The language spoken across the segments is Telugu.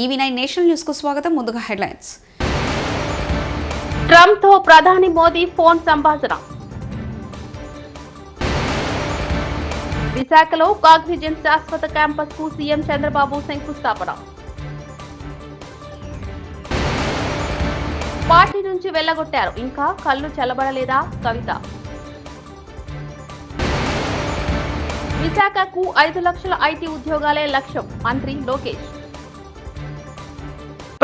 ఈవీ9 నేషనల్ న్యూస్ కు స్వాగతం. ముందుగా హెడ్లైన్స్. ట్రంప్ తో ప్రధాని మోదీ ఫోన్ సంభాషణ. విశాఖలో కాగ్నిజెంట్ శాశ్వత క్యాంపస్ కు సీఎం చంద్రబాబు శంకుస్థాపన. పార్టీ నుంచి వెళ్లగొట్టారు, ఇంకా కళ్ళు చల్లబడలేదా కవిత. విశాఖకు 5 లక్షల ఐటీ ఉద్యోగాలే లక్ష్యం, మంత్రి లోకేష్.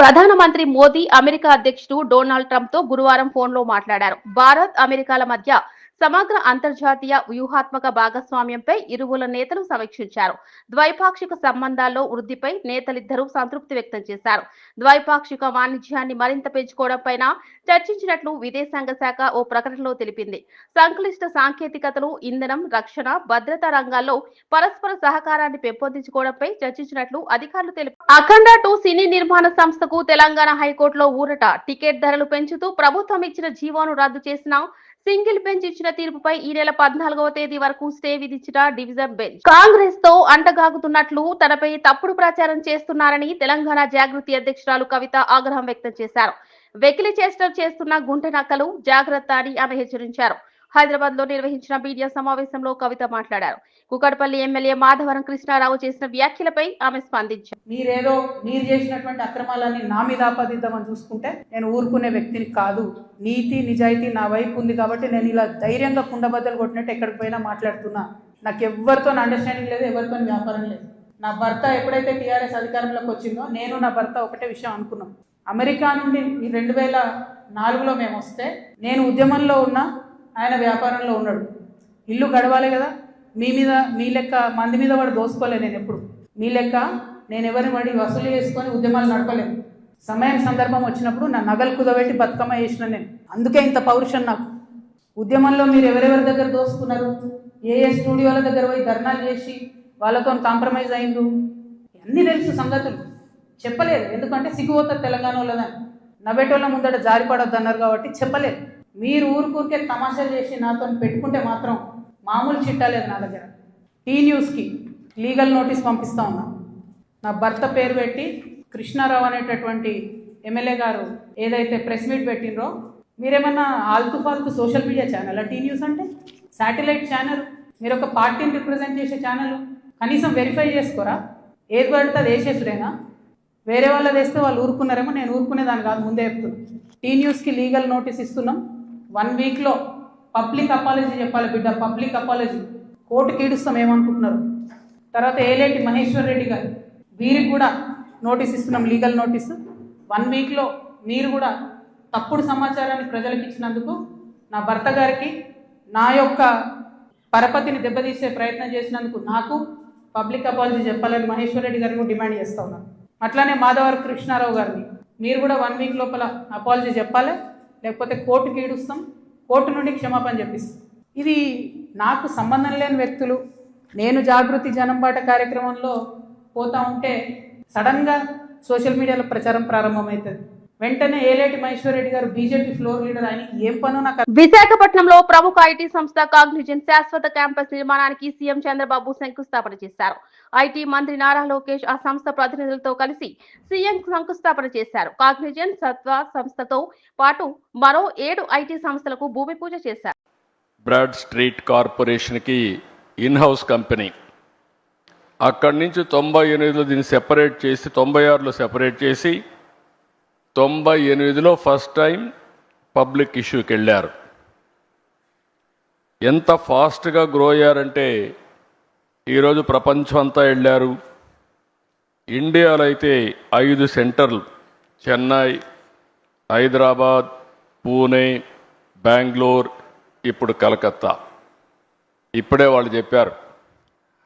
ప్రధానమంత్రి మోదీ అమెరికా అధ్యక్షుడు డొనాల్డ్ ట్రంప్ తో గురువారం ఫోన్లో మాట్లాడారు. భారత్ అమెరికాల మధ్య సమగ్ర అంతర్జాతీయ వ్యూహాత్మక భాగస్వామ్యంపై ఇరువుల నేతలు సమీక్షించారు. ద్వైపాక్షిక సంబంధాల్లో వృద్ధిపై నేతలిద్దరూ సంతృప్తి వ్యక్తం చేశారు. ద్వైపాక్షిక వాణిజ్యాన్ని మరింత పెంచుకోవడంపై చర్చించినట్లు విదేశాంగ శాఖ ఓ ప్రకటనలో తెలిపింది. సంక్లిష్ట సాంకేతికతలు, ఇంధనం, రక్షణ, భద్రతా రంగాల్లో పరస్పర సహకారాన్ని పెంపొందించుకోవడంపై చర్చించినట్లు అధికారులు తెలిపారు. అఖండ 2 సినీ నిర్మాణ సంస్థకు తెలంగాణ హైకోర్టులో ఊరట. టికెట్ ధరలు పెంచుతూ ప్రభుత్వం ఇచ్చిన జీవోను రద్దు చేసిన సింగిల్ బెంచ్ ఇచ్చిన తీర్పుపై ఈ నెల 14వ తేదీ వరకు స్టే విధించిన డివిజన్ బెంచ్ కాంగ్రెస్ తో అంటగాగుతున్నట్లు తనపై తప్పుడు ప్రచారం చేస్తున్నారని తెలంగాణ జాగృతి అధ్యక్షురాలు కవిత ఆగ్రహం వ్యక్తం చేశారు. వెకిలి చేష్టలు చేస్తున్న గుంటె నక్కలు జాగ్రత్త అని ఆమె హెచ్చరించారు. హైదరాబాద్ లో నిర్వహించిన మీడియా సమావేశంలో కవిత మాట్లాడారు. కుకట్పల్లి ఎమ్మెల్యే మాధవరం కృష్ణారావు చేసిన వ్యాఖ్యలపై ఆమె స్పందించారు. మీరు చేసినటువంటి అక్రమాలన్నీ నా మీద ఆపాదిద్దామని చూసుకుంటే నేను ఊరుకునే వ్యక్తిని కాదు. నీతి నిజాయితీ నా వైపు ఉంది కాబట్టి నేను ఇలా ధైర్యంగా కుండబద్దలు కొట్టినట్టు ఎక్కడికి పోయినా మాట్లాడుతున్నా. నాకు ఎవరితో అండర్స్టాండింగ్ లేదు, ఎవరితో వ్యాపారం లేదు. నా భర్త ఎప్పుడైతే టీఆర్ఎస్ అధికారంలోకి వచ్చిందో నేను నా భర్త ఒకటే విషయం అనుకున్నాం. అమెరికా నుండి 2004లో మేము వస్తే నేను ఉద్యమంలో ఉన్నా, ఆయన వ్యాపారంలో ఉన్నాడు. ఇల్లు గడవాలి కదా. మీ లెక్క మంది మీద వాడు దోసుకోలే. నేను ఎప్పుడు మీ లెక్క నేను ఎవరిని వాడి వసూలు చేసుకొని ఉద్యమాలు నడపలేను. సమయం సందర్భం వచ్చినప్పుడు నా నగలు కుదబెట్టి బతుకమ్మ చేసిన నేను. అందుకే ఇంత పౌరుషం నాకు. ఉద్యమంలో మీరు ఎవరెవరి దగ్గర దోసుకున్నారు, ఏ స్టూడియోల దగ్గర పోయి ధర్నాలు చేసి వాళ్ళతో కాంప్రమైజ్ అయిండు, అన్నీ తెలుసు సంగతులు. చెప్పలేదు, ఎందుకంటే సిగ్గుపోతుంది తెలంగాణ వాళ్ళదని. నవ్వేటోళ్ళ ముందట జారిపడొద్దు అన్నారు కాబట్టి చెప్పలేదు. మీరు ఊరికే తమాషాలు చేసి నాతో పెట్టుకుంటే మాత్రం మామూలు చిట్టాలేదు నా దగ్గర. టీ న్యూస్కి లీగల్ నోటీస్ పంపిస్తా ఉన్నా. నా భర్త పేరు పెట్టి కృష్ణారావు అనేటటువంటి ఎమ్మెల్యే గారు ఏదైతే ప్రెస్ మీట్ పెట్టినరో, మీరేమన్నా ఆల్తు ఫాల్తు social media channel T News అంటే? శాటిలైట్ ఛానల్, మీరు ఒక పార్టీని రిప్రజెంట్ చేసే ఛానల్, కనీసం వెరిఫై చేసుకోరా? ఏది పడితే అది వేసేసుడేనా? వేరే వాళ్ళది వేస్తే వాళ్ళు ఊరుకున్నారేమో, నేను ఊరుకునేదాన్ని కాదు, ముందే చెప్తున్నాను. టీ న్యూస్కి లీగల్ నోటీస్ ఇస్తున్నాం. 1 వీక్లో పబ్లిక్ అపాలజీ చెప్పాలి బిడ్డ, పబ్లిక్ అపాలజీ. కోర్టుకి ఈడుస్తాం ఏమనుకుంటున్నారు. తర్వాత ఏలేటి మహేశ్వర్ రెడ్డి గారు, వీరికి కూడా నోటీస్ ఇస్తున్నాం, లీగల్ నోటీసు. 1 వీక్లో మీరు కూడా తప్పుడు సమాచారాన్ని ప్రజలకు ఇచ్చినందుకు నా భర్త గారికి, నా యొక్క పరపతిని దెబ్బతీసే ప్రయత్నం చేసినందుకు నాకు పబ్లిక్ అపాలజీ చెప్పాలని మహేశ్వర్ రెడ్డి గారిని కూడా డిమాండ్ చేస్తూ ఉన్నాను. అట్లానే మాధవరం కృష్ణారావు గారిని మీరు కూడా 1 వీక్ లోపల అపాలజీ చెప్పాలి, లేకపోతే కోర్టుకి ఈడుస్తాం, కోర్టు నుండి క్షమాపణ చెప్పిస్తాం. ఇది నాకు సంబంధం లేని వ్యక్తులు. నేను జాగృతి జనంబాట కార్యక్రమంలో పోతా ఉంటే సడన్గా సోషల్ మీడియాలో ప్రచారం ప్రారంభమవుతుంది. వెంటనే ఏలేటి మహేశ్వర్ రెడ్డి గారు బీజేపీ ఫ్లోర్ లీడర్, ఆయనకి ఏం పనో నాకు. విశాఖపట్నంలో ప్రముఖ ఐటీ సంస్థ కాగ్నిజెంట్ శాశ్వత క్యాంపస్ నిర్మాణానికి సీఎం చంద్రబాబు శంకుస్థాపన చేశారు. ఐటీ మంత్రి నారా లోకేష్ ఆ సంస్థ ప్రతినిధులతో కలిసి సీఎం శంకుస్థాపన చేశారు. కాగ్నిజెంట్ సత్వ సంస్థతో పాటు మరో 7 ఐటీ సంస్థలకు భూమి పూజ చేశారు. బ్రాడ్ స్ట్రీట్ కార్పొరేషన్ కి ఇన్ హౌస్ కంపెనీ. అక్కడి నుంచి 98లో దీన్ని సెపరేట్ చేసి 96లో సెపరేట్ చేసి 98లో ఫస్ట్ టైం పబ్లిక్ ఇష్యూకి వెళ్ళారు. ఎంత ఫాస్ట్గా గ్రో అయ్యారంటే ఈరోజు ప్రపంచం అంతా వెళ్ళారు. ఇండియాలో అయితే 5 సెంటర్లు, చెన్నై, హైదరాబాద్, పూణే, బెంగళూరు, ఇప్పుడు కలకత్తా. ఇప్పుడే వాళ్ళు చెప్పారు,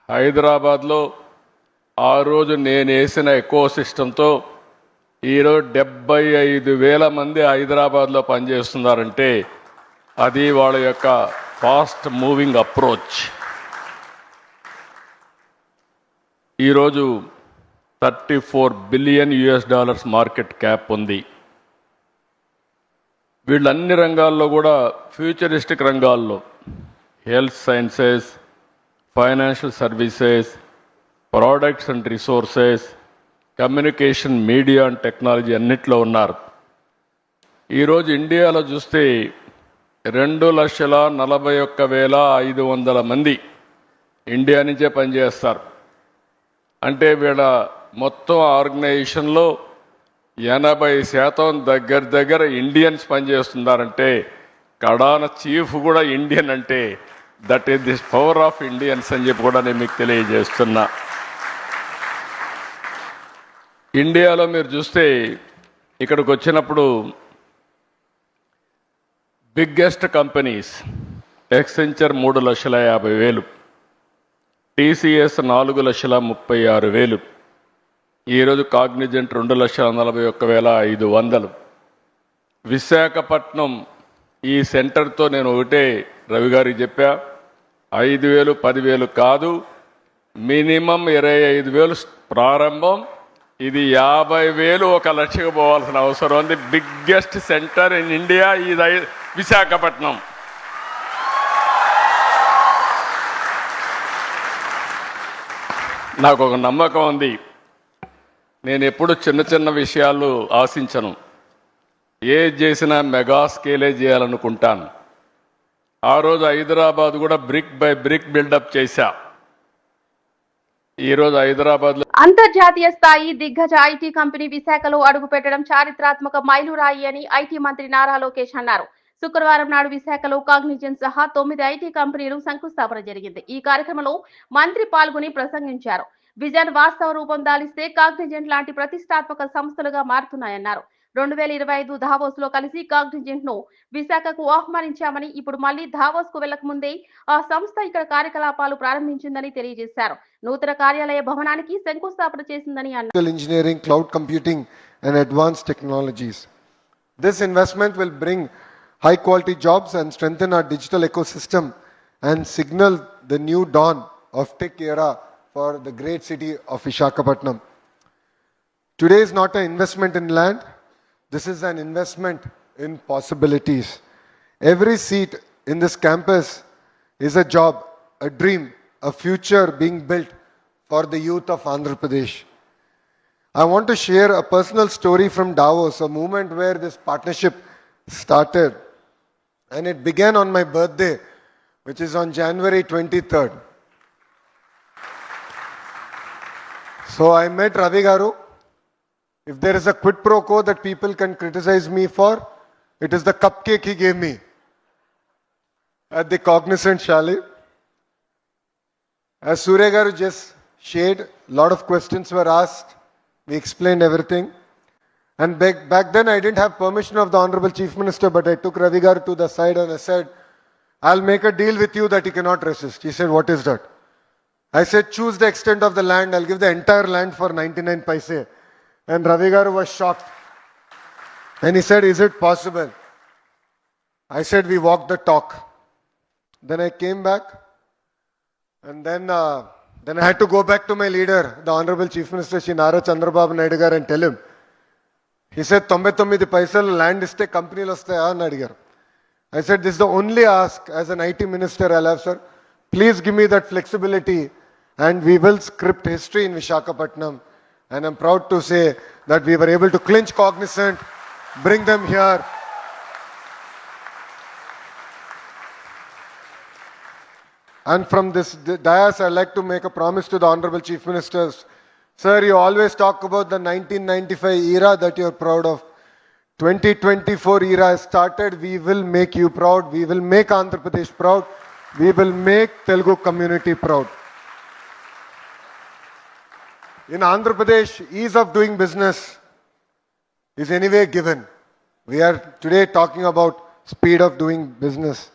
హైదరాబాద్లో ఆ రోజు నేను వేసిన ఎకో సిస్టంతో ఈరోజు 75,000 మంది హైదరాబాద్లో పనిచేస్తున్నారంటే అది వాళ్ళ యొక్క ఫాస్ట్ మూవింగ్ అప్రోచ్. ఈరోజు $34 బిలియన్ మార్కెట్ క్యాప్ ఉంది. వీళ్ళన్ని రంగాల్లో కూడా ఫ్యూచరిస్టిక్ రంగాల్లో health sciences, financial services, products and resources, communication, media and technology అన్నిట్లో ఉన్నారు. ఈరోజు ఇండియాలో చూస్తే 2,41,500 మంది ఇండియా నుంచే పనిచేస్తారు. అంటే వీళ్ళ మొత్తం ఆర్గనైజేషన్లో 80% దగ్గర ఇండియన్స్ పనిచేస్తున్నారంటే, కడాన చీఫ్ కూడా ఇండియన్ అంటే that is the power of Indians అని చెప్పి కూడా నేను మీకు తెలియజేస్తున్నా. ఇండియాలో మీరు చూస్తే ఇక్కడికి వచ్చినప్పుడు బిగ్గెస్ట్ కంపెనీస్ ఎక్సెంచర్ 3,50,000, టీసీఎస్ 4,36,000, ఈరోజు కాగ్నిజెంట్ 2,41,500. విశాఖపట్నం ఈ సెంటర్తో నేను ఒకటే రవి గారికి చెప్పా, 5,000 10,000 కాదు, మినిమం 25,000 ప్రారంభం, ఇది 50,000 1 లక్షకు పోవాల్సిన అవసరం ఉంది. బిగ్గెస్ట్ సెంటర్ ఇన్ ఇండియా ఇది విశాఖపట్నం. నాకు ఒక నమ్మకం ఉంది. నేను ఎప్పుడు చిన్న చిన్న విషయాలు ఆశించను, ఏది చేసినా మెగా స్కేలే చేయాలనుకుంటాను. ఆ రోజు హైదరాబాద్ కూడా బ్రిక్ బై బ్రిక్ బిల్డప్ చేశా. ఈరోజు హైదరాబాద్లో అంతర్జాతీయ స్థాయి దిగ్గజ ఐటీ కంపెనీ విశాఖలో అడుగుపెట్టడం చారిత్రాత్మక మైలురాయి అని ఐటీ మంత్రి నారా లోకేష్ అన్నారు. శుక్రవారం నాడు విశాఖలో కాగ్నిజెంట్ సహా 9 ఐటీ కంపెనీలు శంకుస్థాపన జరిగింది. ఈ కార్యక్రమంలో మంత్రి పాల్గొని ప్రసంగించారు. విజన్ వాస్తవ రూపం దాలిస్తే కాగ్నిజెంట్ లాంటి ప్రతిష్టాత్మక సంస్థలుగా మారుతున్నాయన్నారు. 2025 దావోస్ లో కలిసి కాగ్నిజెంట్ ను విశాఖకు ఆహ్వానించామని, ఇప్పుడు మళ్లీ దావోస్ కు వెళ్లక ముందే ఆ సంస్థ ఇక్కడ కార్యకలాపాలు ప్రారంభించిందని తెలియజేశారు. నూతన కార్యాలయ భవనానికి శంకుస్థాపన చేసిందని అన్నారు. Engineering, cloud computing and advanced technologies. This investment will bring high quality jobs and strengthen our digital ecosystem and signal the new dawn of tech era for the great city of Visakhapatnam. Today is not an investment in land, this is an investment in possibilities. Every seat in this campus is a job, a dream, a future being built for the youth of Andhra Pradesh. I want to share a personal story from Davos, a moment where this partnership started, and it began on my birthday, which is on January 23rd. So I met Ravi Garu. If there is a quid pro quo that people can criticize me for, it is the cupcake he gave me at the Cognizant Chalet. As Surya Garu just shared, a lot of questions were asked. We explained everything. And back then I didn't have permission of the Honorable Chief Minister, but I took Ravi Garu to the side and I said, I'll make a deal with you that you cannot resist. He said, what is that? I said, choose the extent of the land. I'll give the entire land for 99 paise. And Ravi Garu was shocked. And he said, is it possible? I said, we walked the talk. Then I came back. And then I had to go back to my leader, the Honorable Chief Minister, Shri Nara Chandrababu Naidu garu, and tell him. He said, 99 paisal land iste company lo vastaya ani adigaru. I said, this is the only ask as an IT minister I'll have, sir. Please give me that flexibility and we will script history in Visakhapatnam. And I'm proud to say that we were able to clinch Cognizant, bring them here. And from this dais, I'd like to make a promise to the Honorable Chief Ministers. Sir, you always talk about the 1995 era that you're proud of. 2024 era has started. We will make you proud. We will make Andhra Pradesh proud. We will make Telugu community proud. In Andhra Pradesh, ease of doing business is anyway given. We are today talking about speed of doing business.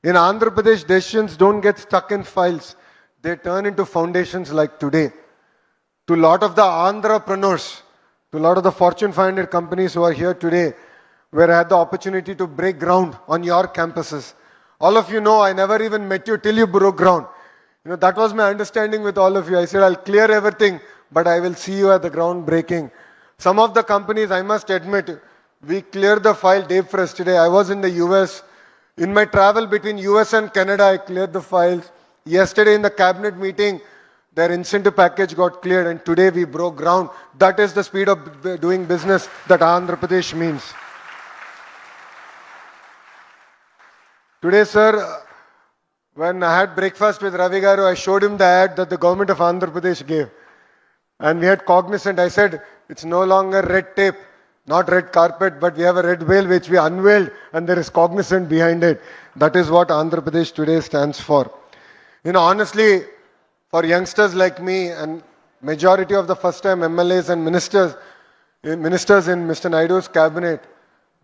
In Andhra Pradesh, decisions don't get stuck in files. They turn into foundations like today. To a lot of the entrepreneurs, to a lot of the Fortune 500 companies who are here today, where I had the opportunity to break ground on your campuses. All of you know, I never even met you till you broke ground. You know, that was my understanding with all of you. I said, I'll clear everything, but I will see you at the ground breaking. Some of the companies, I must admit, we cleared the file day for yesterday. I was in the US. In my travel between US and Canada, I cleared the files. Yesterday in the cabinet meeting, their incentive package got cleared, and today we broke ground. That is the speed of doing business that Andhra Pradesh means. Today, sir, when I had breakfast with Ravi Garu, I showed him the ad that the government of Andhra Pradesh gave. And we had cognizant. I said, it's no longer red tape, not red carpet, but we have a red veil which we unveiled, and there is cognizant behind it. That is what Andhra Pradesh today stands for. You know, honestly, for youngsters like me and majority of the first-time MLAs and ministers in Mr. Naidu's cabinet,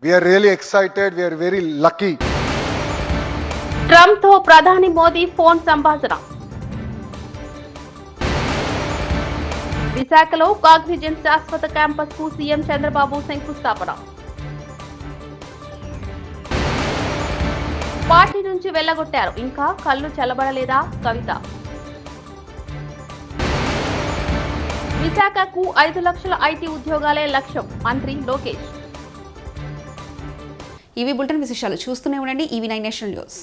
we are really excited. We are very lucky. Trump తో ప్రధాని మోదీ ఫోన్ సంభాషణ. విశాఖలో కాగ్నిజెంట్ శాశ్వత క్యాంపస్ కు సీఎం చంద్రబాబు శంకుస్థాపన. పార్టీ నుంచి వెళ్లగొట్టారు, ఇంకా కళ్ళు చల్లబడలేదా కవిత. విశాఖకు 5 లక్షల ఐటీ ఉద్యోగాలే లక్ష్యం, మంత్రి లోకేష్. ఇవి బులెటిన్ విశేషాలు. చూస్తూనే ఉండండి EV9 నేషనల్ న్యూస్.